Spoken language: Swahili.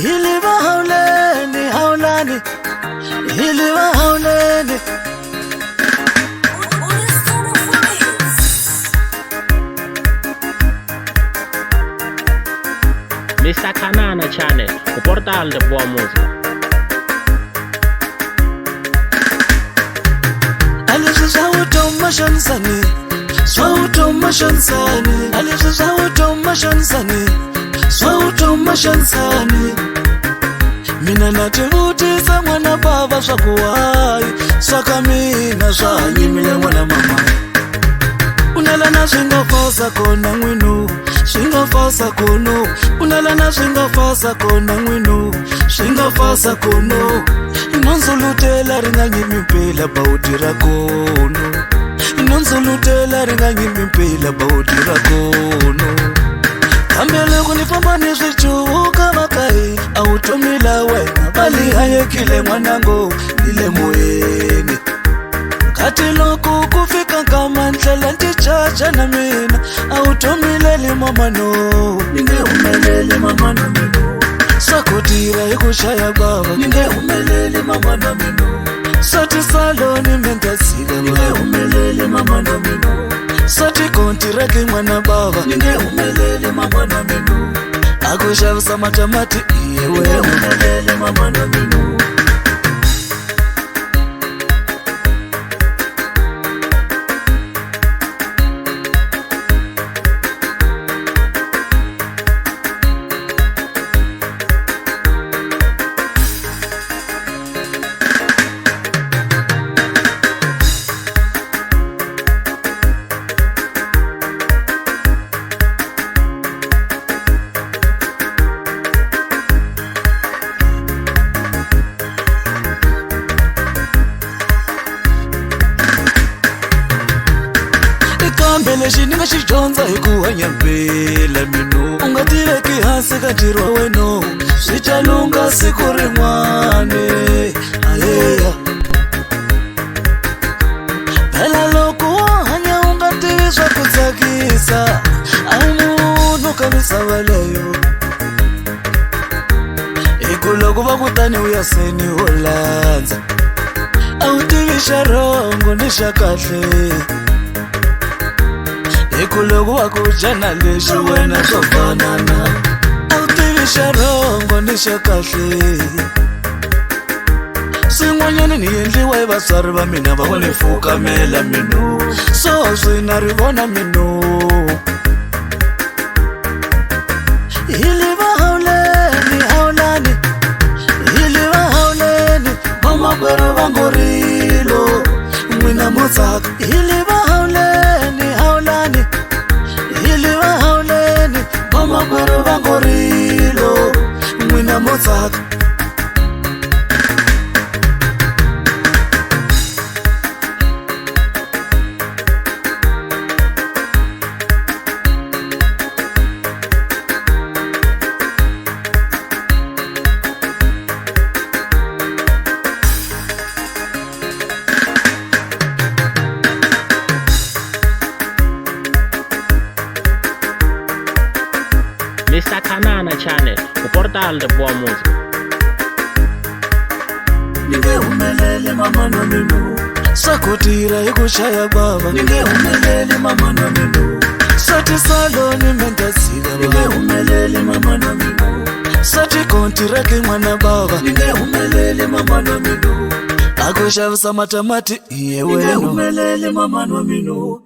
Hiliva hauleni haulani, hiliva hauleni. Mr. Kanana Channel, o portal de boa música. Alisa sautomation sani, sautomation sani. Alisa sautomation sani, sautomation sani. Mina nativutisa mwana baba swakuwai, swaka mina swanyimile mwana mama. Unalana swingafasa kona mwinu, swingafasa kono. Unalana swingafasa kona mwinu, swingafasa kono. Inonzulutela ringanyimimpela baudira kono. Inonzulutela ringanyimimpela baudira kono. Kambele kunifamba nizwichuka makai, automila wena bali hayekile mwanango nile moyeni. Kati loku kufika kama ndlela ndichacha na mina, automileli mama no, ninge umeleli mama no mino. Sakutira ikushaya baba, ninge umeleli mama no mino. Sati saloni mentasika, ninge umeleli mama no mino. Sati kontiraki mwana baba, ninge umeleli mama no mino. Akushavisa matamati iye, ninge umeleli mama no mino. Kambele shininga shijonza hikuhanya mpela minu. Ungatireki hasi katirwa weno, swichalunga siku rimwane. Ayeya pela loku hanya ungativiswa kutsakisa, aumunu kamisa waleyo. Ikuloku vakutani uyaseni ulanza, autivisha rongo nisha kahle. Ikuloku wakujana leshu wena sofanana, autivisha rongo nisha kahle. Singwanyani niyendliwa evaswari va mina vakunifuka mela minu, so swina rivona minu. Hiliva hauleni haulani, hiliva hauleni. Mama kwero vangorilo, mwina motsaka. Hiliva hauleni haulani, hiliva hauleni. Mama kwero vangorilo, mwina motsaka. Mr. Kanana Channel, o portal de boa música. Ninge umeleli mama no minu. Sakutira ikushaya baba, ninge umeleli mama no minu. Sati saloni mentasika, ninge umeleli mama no minu. Sati kontiraki mwana baba, ninge umeleli mama no minu. Akushavisa matamati iye weno, ninge umeleli mama no minu.